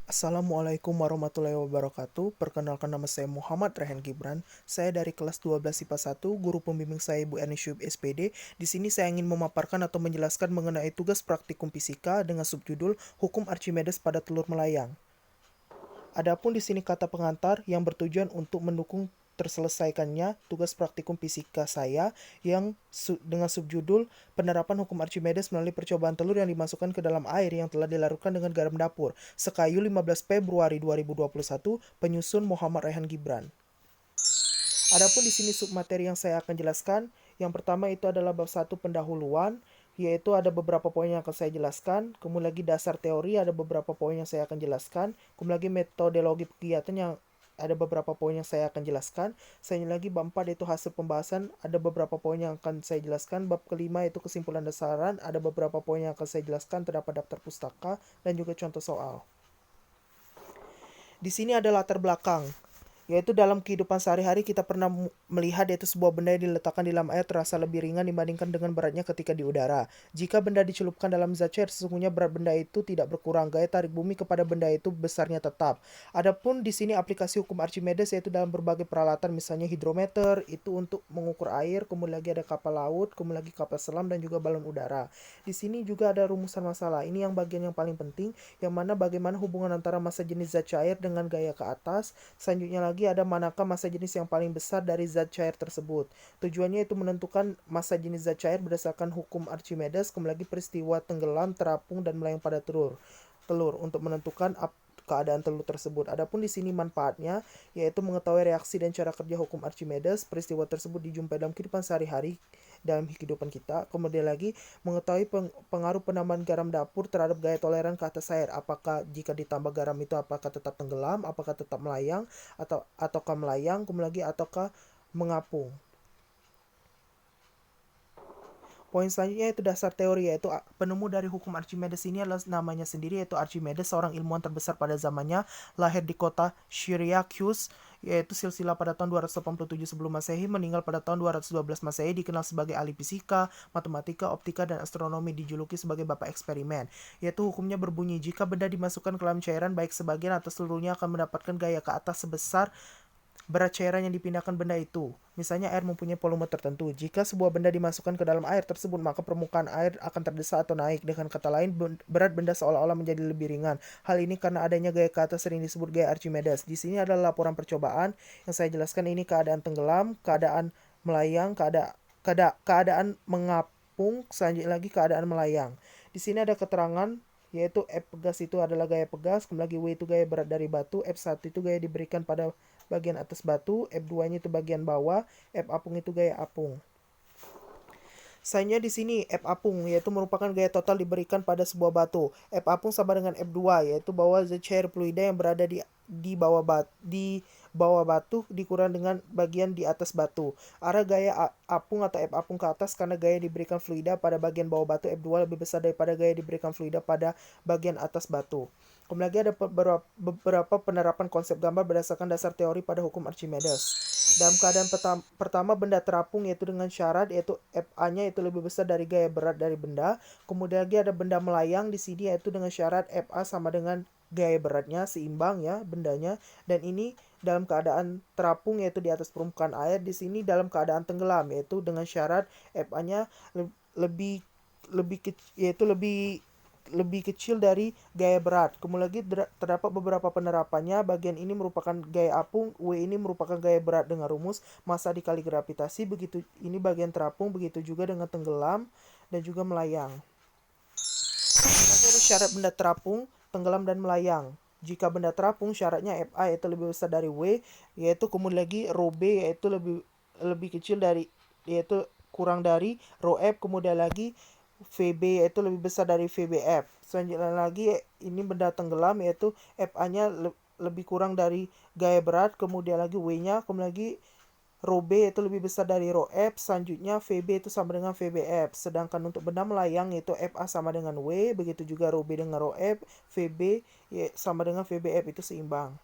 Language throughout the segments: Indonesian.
Assalamualaikum warahmatullahi wabarakatuh. Perkenalkan, nama saya Muhammad Rehan Gibran. Saya dari kelas 12 IPA 1, guru pembimbing saya Ibu Eni Syuib SPD. Di sini saya ingin memaparkan atau menjelaskan mengenai tugas praktikum fisika dengan subjudul Hukum Archimedes pada telur melayang. Adapun di sini kata pengantar yang bertujuan untuk mendukung terselesaikannya tugas praktikum fisika saya yang dengan subjudul penerapan hukum Archimedes melalui percobaan telur yang dimasukkan ke dalam air yang telah dilarutkan dengan garam dapur. Sekayu 15 Februari 2021, penyusun Muhammad Rehan Gibran. Adapun di sini submateri yang saya akan jelaskan, yang pertama itu adalah bab 1 pendahuluan, yaitu ada beberapa poin yang akan saya jelaskan. Kemudian lagi dasar teori, ada beberapa poin yang saya akan jelaskan. Kemudian lagi metodologi kegiatan, yang ada beberapa poin yang saya akan jelaskan. Selanjutnya lagi bab 4 itu hasil pembahasan, ada beberapa poin yang akan saya jelaskan. Bab kelima itu kesimpulan dasaran, ada beberapa poin yang akan saya jelaskan, terdapat daftar pustaka dan juga contoh soal. Di sini ada latar belakang, yaitu dalam kehidupan sehari-hari kita pernah melihat yaitu sebuah benda yang diletakkan di dalam air terasa lebih ringan dibandingkan dengan beratnya ketika di udara. Jika benda dicelupkan dalam zat cair, sesungguhnya berat benda itu tidak berkurang. Gaya tarik bumi kepada benda itu besarnya tetap. Adapun di sini aplikasi hukum Archimedes yaitu dalam berbagai peralatan, misalnya hidrometer itu untuk mengukur air, kemudian lagi ada kapal laut, kemudian lagi kapal selam dan juga balon udara. Di sini juga ada rumusan masalah. Ini yang bagian yang paling penting, yang mana bagaimana hubungan antara massa jenis zat cair dengan gaya ke atas. Selanjutnya lagi ada manakah massa jenis yang paling besar dari zat cair tersebut. Tujuannya itu menentukan massa jenis zat cair berdasarkan hukum Archimedes, kemudian lagi peristiwa tenggelam, terapung, dan melayang pada telur untuk menentukan keadaan telur tersebut. Adapun di sini manfaatnya yaitu mengetahui reaksi dan cara kerja hukum Archimedes. Peristiwa tersebut dijumpai dalam kehidupan sehari-hari dalam kehidupan kita. Kemudian lagi mengetahui pengaruh penambahan garam dapur terhadap gaya toleran ke atas air. Apakah jika ditambah garam itu apakah tetap tenggelam, apakah tetap melayang, ataukah melayang, kemudian lagi ataukah mengapung. Poin selanjutnya itu dasar teori, yaitu penemu dari hukum Archimedes ini adalah namanya sendiri, yaitu Archimedes, seorang ilmuwan terbesar pada zamannya, lahir di kota Syracuse, yaitu silsilah pada tahun 287 sebelum Masehi, meninggal pada tahun 212 Masehi, dikenal sebagai ahli fisika, matematika, optika, dan astronomi, dijuluki sebagai bapak eksperimen. Yaitu hukumnya berbunyi, jika benda dimasukkan ke dalam cairan, baik sebagian atau seluruhnya akan mendapatkan gaya ke atas sebesar berat cairan yang dipindahkan benda itu. Misalnya air mempunyai volume tertentu. Jika sebuah benda dimasukkan ke dalam air tersebut, maka permukaan air akan terdesak atau naik. Dengan kata lain, berat benda seolah-olah menjadi lebih ringan. Hal ini karena adanya gaya ke atas sering disebut gaya Archimedes. Di sini adalah laporan percobaan yang saya jelaskan. Ini keadaan tenggelam, keadaan melayang, keadaan mengapung, selanjutnya lagi keadaan melayang. Di sini ada keterangan, yaitu F pegas itu adalah gaya pegas, kemudian lagi W itu gaya berat dari batu, F1 itu gaya diberikan pada bagian atas batu, F2-nya itu bagian bawah, F apung itu gaya apung. Selanjutnya di sini F apung yaitu merupakan gaya total diberikan pada sebuah batu. F apung sama dengan F2 yaitu bahwa the chair fluida yang berada di bawah batu dikurang dengan bagian di atas batu. Arah gaya apung atau F apung ke atas karena gaya diberikan fluida pada bagian bawah batu F2 lebih besar daripada gaya diberikan fluida pada bagian atas batu. Kemudian lagi ada beberapa penerapan konsep gambar berdasarkan dasar teori pada hukum Archimedes. Dalam keadaan pertama benda terapung yaitu dengan syarat yaitu FA-nya itu lebih besar dari gaya berat dari benda. Kemudian lagi ada benda melayang di sini yaitu dengan syarat FA sama dengan gaya beratnya seimbang ya bendanya, dan ini dalam keadaan terapung yaitu di atas permukaan air. Di sini dalam keadaan tenggelam yaitu dengan syarat FA-nya lebih yaitu lebih kecil dari gaya berat. Kemudian lagi terdapat beberapa penerapannya. Bagian ini merupakan gaya apung, W ini merupakan gaya berat dengan rumus massa dikali gravitasi. Begitu ini bagian terapung, begitu juga dengan tenggelam dan juga melayang. Kemudian ada syarat benda terapung, tenggelam dan melayang. Jika benda terapung syaratnya Fa yaitu lebih besar dari W, yaitu kemudian lagi rho B yaitu lebih kecil dari yaitu kurang dari rho F, kemudian lagi VB yaitu lebih besar dari VBF. Selanjutnya lagi ini benda tenggelam yaitu FA-nya lebih kurang dari gaya berat, kemudian lagi W-nya, kemudian lagi rho B itu lebih besar dari rho F, selanjutnya VB itu sama dengan VBF. Sedangkan untuk benda melayang yaitu FA sama dengan W, begitu juga rho B dengan rho F, VB sama dengan VBF itu seimbang.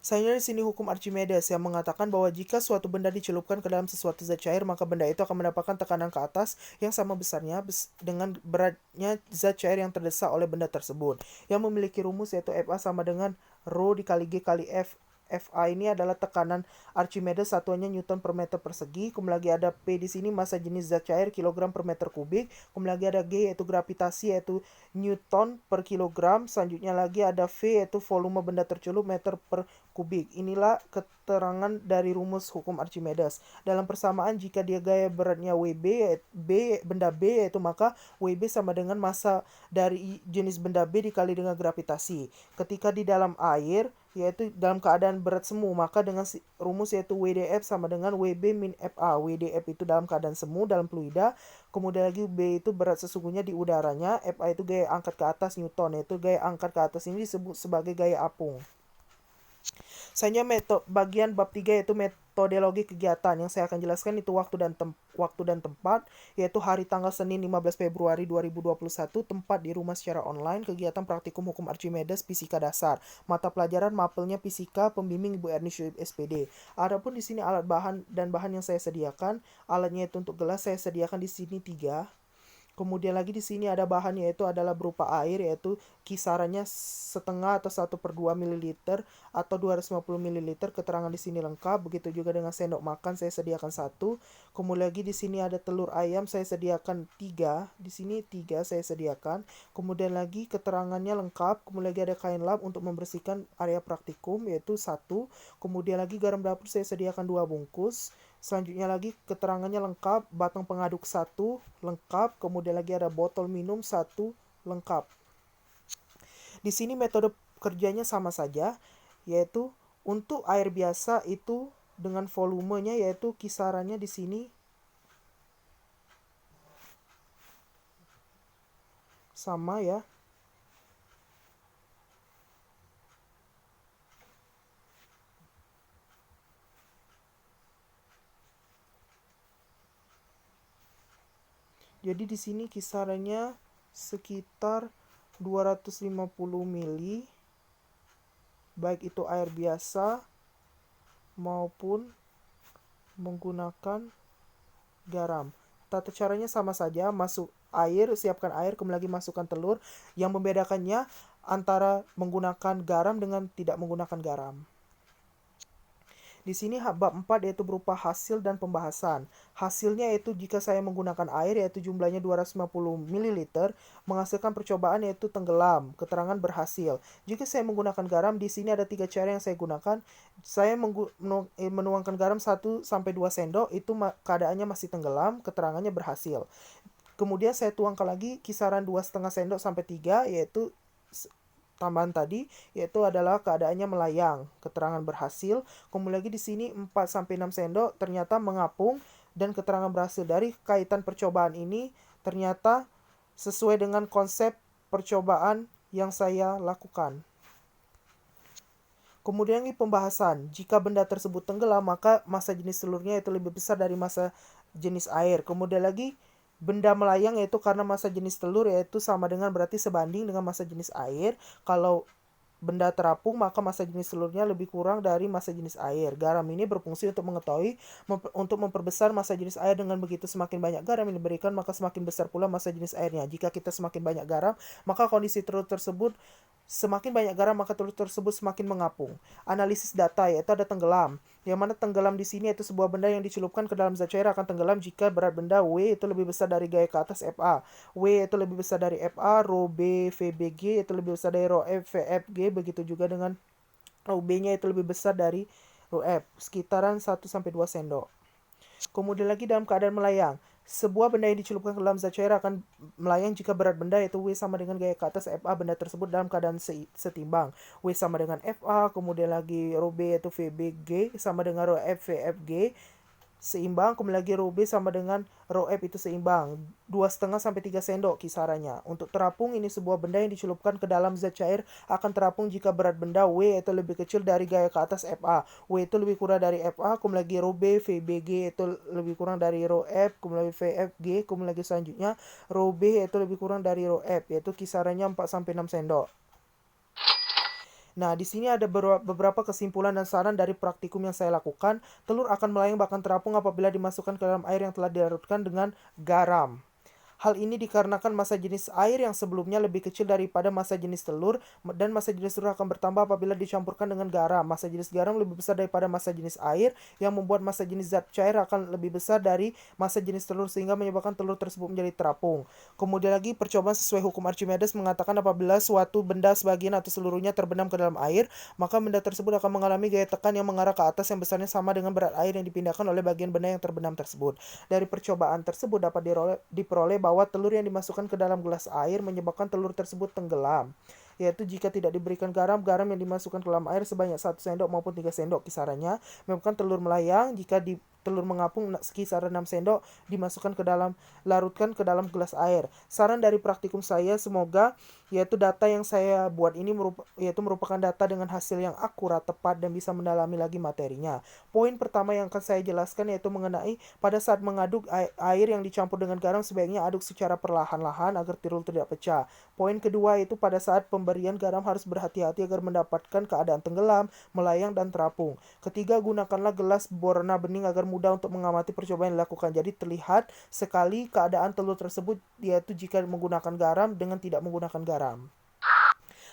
Selanjutnya di sini hukum Archimedes yang mengatakan bahwa jika suatu benda dicelupkan ke dalam sesuatu zat cair, maka benda itu akan mendapatkan tekanan ke atas yang sama besarnya dengan beratnya zat cair yang terdesak oleh benda tersebut. Yang memiliki rumus yaitu Fa sama dengan Rho dikali G kali F. Fa ini adalah tekanan Archimedes, satuannya Newton per meter persegi. Kemudian lagi ada P di sini massa jenis zat cair kilogram per meter kubik. Kemudian lagi ada G yaitu gravitasi yaitu Newton per kilogram. Selanjutnya lagi ada V yaitu volume benda tercelup meter per kubik. Inilah keterangan dari rumus hukum Archimedes. Dalam persamaan jika dia gaya beratnya Wb, benda B yaitu maka Wb sama dengan massa dari jenis benda B dikali dengan gravitasi. Ketika di dalam air yaitu dalam keadaan berat semu, maka dengan rumus yaitu WDF sama dengan WB min FA. WDF itu dalam keadaan semu dalam fluida, kemudian lagi B itu berat sesungguhnya di udaranya, FA itu gaya angkat ke atas Newton, yaitu gaya angkat ke atas ini disebut sebagai gaya apung. Selanjutnya bagian bab 3 yaitu metodologi kegiatan. Yang saya akan jelaskan itu waktu dan tempat, yaitu hari tanggal Senin 15 Februari 2021, tempat di rumah secara online, kegiatan praktikum hukum Archimedes fisika dasar. Mata pelajaran mapelnya fisika, pembimbing Ibu Erni Syuib SPD. Adapun di sini alat bahan dan bahan yang saya sediakan, alatnya itu untuk gelas saya sediakan di sini 3. Kemudian lagi di sini ada bahan yaitu adalah berupa air, yaitu kisarannya setengah atau 1/2 ml atau 250 ml. Keterangan di sini lengkap. Begitu juga dengan sendok makan saya sediakan 1. Kemudian lagi di sini ada telur ayam saya sediakan 3. Di sini 3 saya sediakan. Kemudian lagi keterangannya lengkap. Kemudian lagi ada kain lap untuk membersihkan area praktikum yaitu 1. Kemudian lagi garam dapur saya sediakan 2 bungkus. Selanjutnya lagi keterangannya lengkap, batang pengaduk 1 lengkap, kemudian lagi ada botol minum 1 lengkap. Di sini metode kerjanya sama saja, yaitu untuk air biasa itu dengan volumenya yaitu kisarannya di sini sama ya. Jadi di sini kisarannya sekitar 250 ml, baik itu air biasa maupun menggunakan garam. Tata caranya sama saja, masuk air, siapkan air, kemudian lagi masukkan telur. Yang membedakannya antara menggunakan garam dengan tidak menggunakan garam. Di sini bab 4 yaitu berupa hasil dan pembahasan. Hasilnya yaitu jika saya menggunakan air yaitu jumlahnya 250 ml menghasilkan percobaan yaitu tenggelam, keterangan berhasil. Jika saya menggunakan garam di sini ada 3 cara yang saya gunakan. Saya menuangkan garam 1 sampai 2 sendok itu keadaannya masih tenggelam, keterangannya berhasil. Kemudian saya tuangkan lagi kisaran 2,5 sendok sampai 3 yaitu tambahan tadi yaitu adalah keadaannya melayang, keterangan berhasil. Kemudian lagi di sini 4 sampai 6 sendok ternyata mengapung dan keterangan berhasil. Dari kaitan percobaan ini ternyata sesuai dengan konsep percobaan yang saya lakukan. Kemudian ini pembahasan, jika benda tersebut tenggelam maka massa jenis telurnya itu lebih besar dari massa jenis air. Kemudian lagi benda melayang yaitu karena massa jenis telur yaitu sama dengan berarti sebanding dengan massa jenis air. Kalau benda terapung maka massa jenis telurnya lebih kurang dari massa jenis air. Garam ini berfungsi untuk mengetahui untuk memperbesar massa jenis air. Dengan begitu semakin banyak garam yang diberikan maka semakin besar pula massa jenis airnya. Jika kita semakin banyak garam maka kondisi telur tersebut semakin banyak garam maka telur tersebut semakin mengapung. Analisis data yaitu ada tenggelam. Yang mana tenggelam di sini yaitu sebuah benda yang dicelupkan ke dalam zat cair akan tenggelam jika berat benda W itu lebih besar dari gaya ke atas FA. W itu lebih besar dari FA, Rho B VBG itu lebih besar dari Rho F VFG, begitu juga dengan Rho B-nya itu lebih besar dari Rho F, sekitaran 1 sampai 2 sendok. Kemudian lagi dalam keadaan melayang. Sebuah benda yang dicelupkan ke dalam zat cair akan melayang jika berat benda yaitu W sama dengan gaya ke atas FA, benda tersebut dalam keadaan setimbang. W sama dengan FA, kemudian lagi Rho B yaitu VBG sama dengan Rho F VFG seimbang, kemudian lagi Rho B sama dengan Rho F itu seimbang. 2,5 sampai 3 sendok kisarannya. Untuk terapung ini sebuah benda yang dicelupkan ke dalam zat cair akan terapung jika berat benda W itu lebih kecil dari gaya ke atas FA. W itu lebih kurang dari FA, kemudian lagi Rho B VBG itu lebih kurang dari Rho F, kemudian lagi VFG, kemudian lagi selanjutnya Rho B itu lebih kurang dari Rho F, yaitu kisarannya 4 sampai 6 sendok. Nah, di sini ada beberapa kesimpulan dan saran dari praktikum yang saya lakukan. Telur akan melayang bahkan terapung apabila dimasukkan ke dalam air yang telah dilarutkan dengan garam. Hal ini dikarenakan massa jenis air yang sebelumnya lebih kecil daripada massa jenis telur, dan massa jenis telur akan bertambah apabila dicampurkan dengan garam. Massa jenis garam lebih besar daripada massa jenis air, yang membuat massa jenis zat cair akan lebih besar dari massa jenis telur sehingga menyebabkan telur tersebut menjadi terapung. Kemudian lagi, percobaan sesuai hukum Archimedes mengatakan apabila suatu benda sebagian atau seluruhnya terbenam ke dalam air, maka benda tersebut akan mengalami gaya tekan yang mengarah ke atas yang besarnya sama dengan berat air yang dipindahkan oleh bagian benda yang terbenam tersebut. Dari percobaan tersebut dapat diperoleh bahwa telur yang dimasukkan ke dalam gelas air menyebabkan telur tersebut tenggelam, yaitu jika tidak diberikan garam yang dimasukkan ke dalam air sebanyak 1 sendok maupun 3 sendok kisarannya menyebabkan telur melayang. Jika telur mengapung sekitar 6 sendok dimasukkan ke dalam, larutkan ke dalam gelas air. Saran dari praktikum saya, semoga yaitu data yang saya buat ini merupakan data dengan hasil yang akurat, tepat, dan bisa mendalami lagi materinya. Poin pertama yang akan saya jelaskan yaitu mengenai pada saat mengaduk air yang dicampur dengan garam, sebaiknya aduk secara perlahan-lahan agar telur tidak pecah. Poin kedua itu pada saat pemberian garam harus berhati-hati agar mendapatkan keadaan tenggelam, melayang, dan terapung. Ketiga, gunakanlah gelas berwarna bening agar mudah untuk mengamati percobaan yang dilakukan. Jadi terlihat sekali keadaan telur tersebut yaitu jika menggunakan garam dengan tidak menggunakan garam.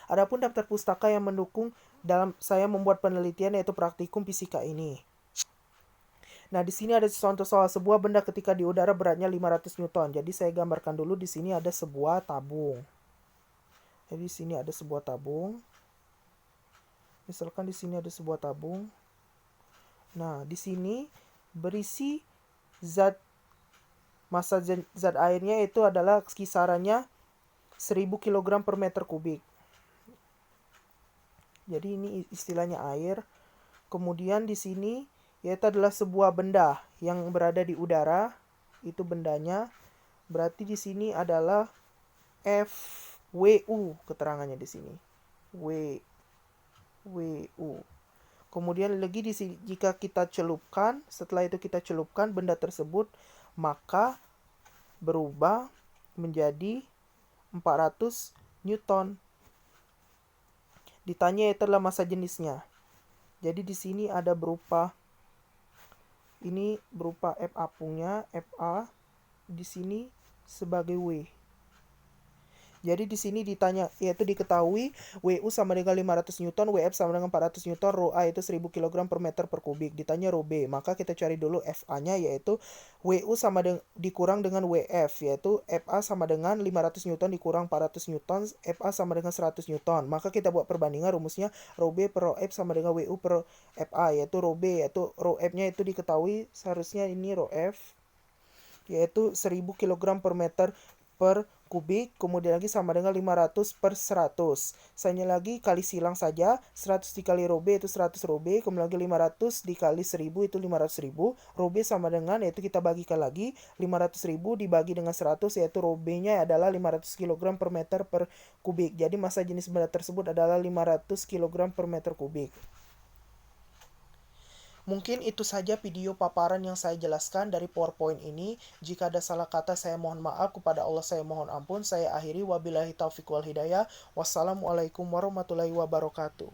Adapun daftar pustaka yang mendukung dalam saya membuat penelitian yaitu praktikum fisika ini. Nah, di sini ada contoh soal sebuah benda ketika di udara beratnya 500 Newton. Jadi saya gambarkan dulu. Di sini ada sebuah tabung. Jadi di sini ada sebuah tabung. Misalkan di sini ada sebuah tabung. Nah, di sini berisi massa zat airnya itu adalah kisarannya 1000 kg per meter kubik. Jadi ini istilahnya air. Kemudian di sini yaitu adalah sebuah benda yang berada di udara. Itu bendanya. Berarti di sini adalah FWU keterangannya di sini. WU. Kemudian lagi di sini jika kita celupkan, setelah itu kita celupkan benda tersebut, maka berubah menjadi 400 Newton. Ditanya itu adalah massa jenisnya. Jadi di sini ada berupa F apungnya, FA di sini sebagai W. Jadi di sini ditanya yaitu diketahui WU sama dengan 500 Newton, WF sama dengan 400 Newton, Rho A itu 1000 kg per meter per kubik. Ditanya Rho B, maka kita cari dulu FA-nya yaitu WU sama dikurang dengan WF, yaitu FA sama dengan 500 Newton dikurang 400 Newton, FA sama dengan 100 Newton. Maka kita buat perbandingan, rumusnya Rho B per Rho F sama dengan WU per FA, yaitu Rho B yaitu Rho F-nya itu diketahui seharusnya ini Rho F yaitu 1000 kg per meter per kubik, kemudian lagi sama dengan 500 per 100. Saya lagi kali silang saja, 100 dikali Rho B itu 100 Rho B, kemudian lagi 500 dikali 1000 itu 500.000. Rho B sama dengan, yaitu kita bagikan lagi, 500.000 dibagi dengan 100, yaitu Rho B-nya adalah 500 kg per meter per kubik. Jadi massa jenis benda tersebut adalah 500 kg per meter kubik. Mungkin itu saja video paparan yang saya jelaskan dari PowerPoint ini. Jika ada salah kata, saya mohon maaf. Kepada Allah saya mohon ampun. Saya akhiri, wabillahi taufiq wal hidayah. Wassalamualaikum warahmatullahi wabarakatuh.